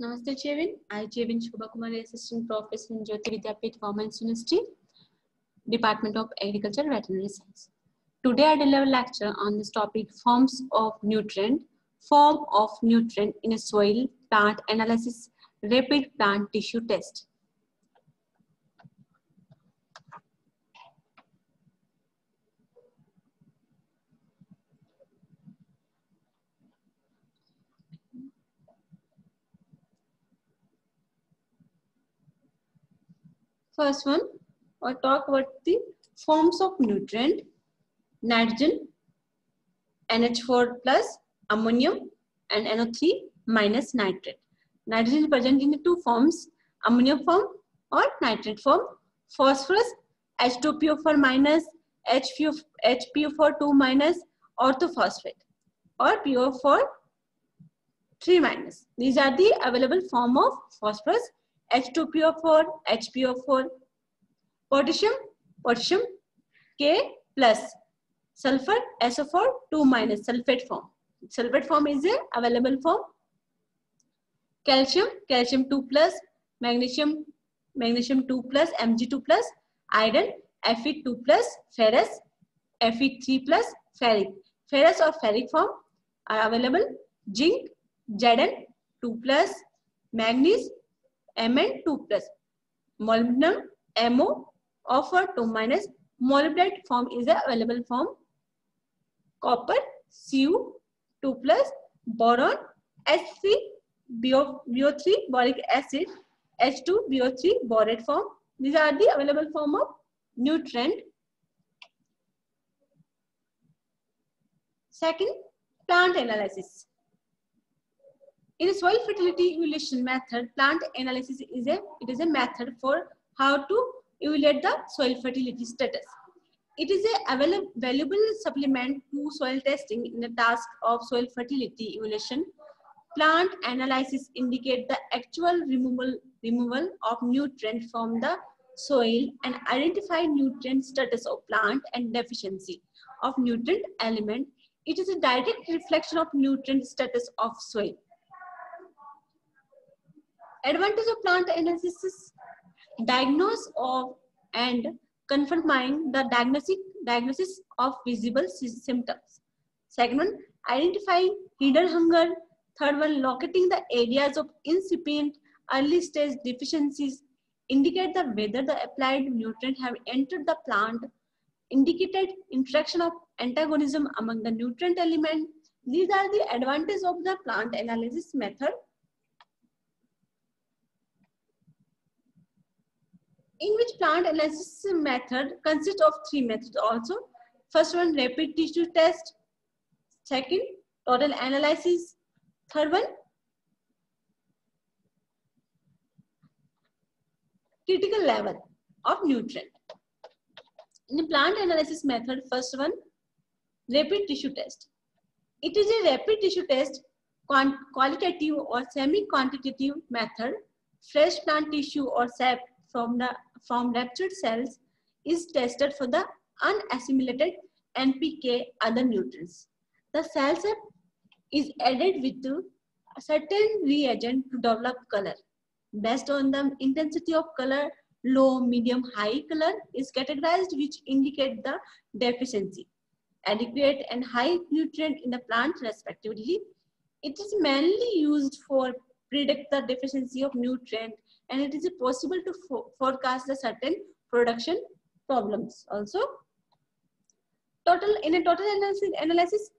Namaste, Chevin. I, Chevin Shubha Kumari, Assistant Professor in Jyoti Vidyapith Women's University, Department of Agriculture and Veterinary Science. Today I deliver a lecture on this topic, forms of nutrient, form of nutrient in a soil, plant analysis, rapid plant tissue test. First one, I'll talk about the forms of nutrient, nitrogen, NH4 plus, ammonium, and NO3 minus nitrate. Nitrogen is present in the two forms, ammonium form or nitrate form. Phosphorus, H2PO4 minus, HPO4 2 minus, orthophosphate or PO4 3 minus. These are the available form of phosphorus, H2PO4, HPO4. Potassium, potassium K plus, sulfur SO4 2 minus, sulfate form. Sulfate form is a available form. Calcium, calcium 2 plus, magnesium, magnesium 2 plus, Mg2 plus, iron, Fe 2 plus, ferrous, Fe 3 plus, ferric. Ferrous or ferric form are available. Zinc, Zn 2 plus, manganese, Mn 2 plus, molybdenum, Mo offer 2 minus, molybdenate form is a available form. Copper, Cu 2 plus, boron, H3, BO3, boric acid, H2, BO3, borate form. These are the available form of nutrient. Second, plant analysis. In a soil fertility evaluation method, plant analysis is a method for how to evaluate the soil fertility status. It is a valuable supplement to soil testing in the task of soil fertility evaluation. Plant analysis indicate the actual removal of nutrient from the soil and identify nutrient status of plant and deficiency of nutrient element. It is a direct reflection of nutrient status of soil. Advantage of plant analysis is diagnose of and confirming the diagnosis of visible symptoms. Second one, identifying hidden hunger. Third one, locating the areas of incipient early stage deficiencies. Indicate the whether the applied nutrient have entered the plant. Indicated interaction of antagonism among the nutrient element. These are the advantages of the plant analysis method. In which plant analysis method consists of three methods also. First one, rapid tissue test. Second, total analysis. Third one, critical level of nutrient. In the plant analysis method, first one, rapid tissue test. It is a rapid tissue test, qualitative or semi-quantitative method. Fresh plant tissue or sap from ruptured cells is tested for the unassimilated NPK other nutrients. The cell sap is added with a certain reagent to develop color. Based on the intensity of color, low, medium, high color is categorized, which indicate the deficiency, adequate and high nutrient in the plant respectively. It is mainly used for predict the deficiency of nutrient, and it is possible to forecast the certain production problems also. In a total analysis,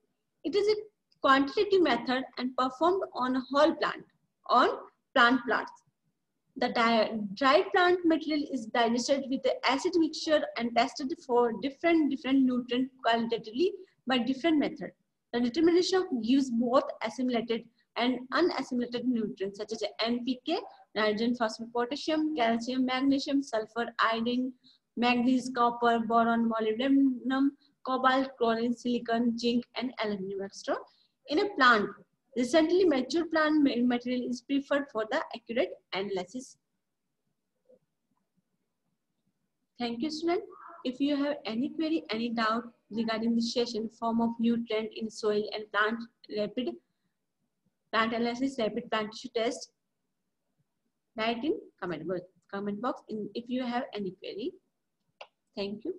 it is a quantitative method and performed on a whole plant, on plant plots. The dried plant material is digested with the acid mixture and tested for different nutrient qualitatively by different method. The determination gives both assimilated and unassimilated nutrients such as NPK, nitrogen, phosphorus, potassium, calcium, magnesium, sulfur, iodine, manganese, copper, boron, molybdenum, cobalt, chlorine, silicon, zinc, and aluminum extra. In a plant, recently mature plant material is preferred for the accurate analysis. Thank you, student. If you have any query, any doubt regarding this session, form of nutrient in soil and plant, rapid plant analysis, rapid plant tissue test, Write in comment box if you have any query. Thank you.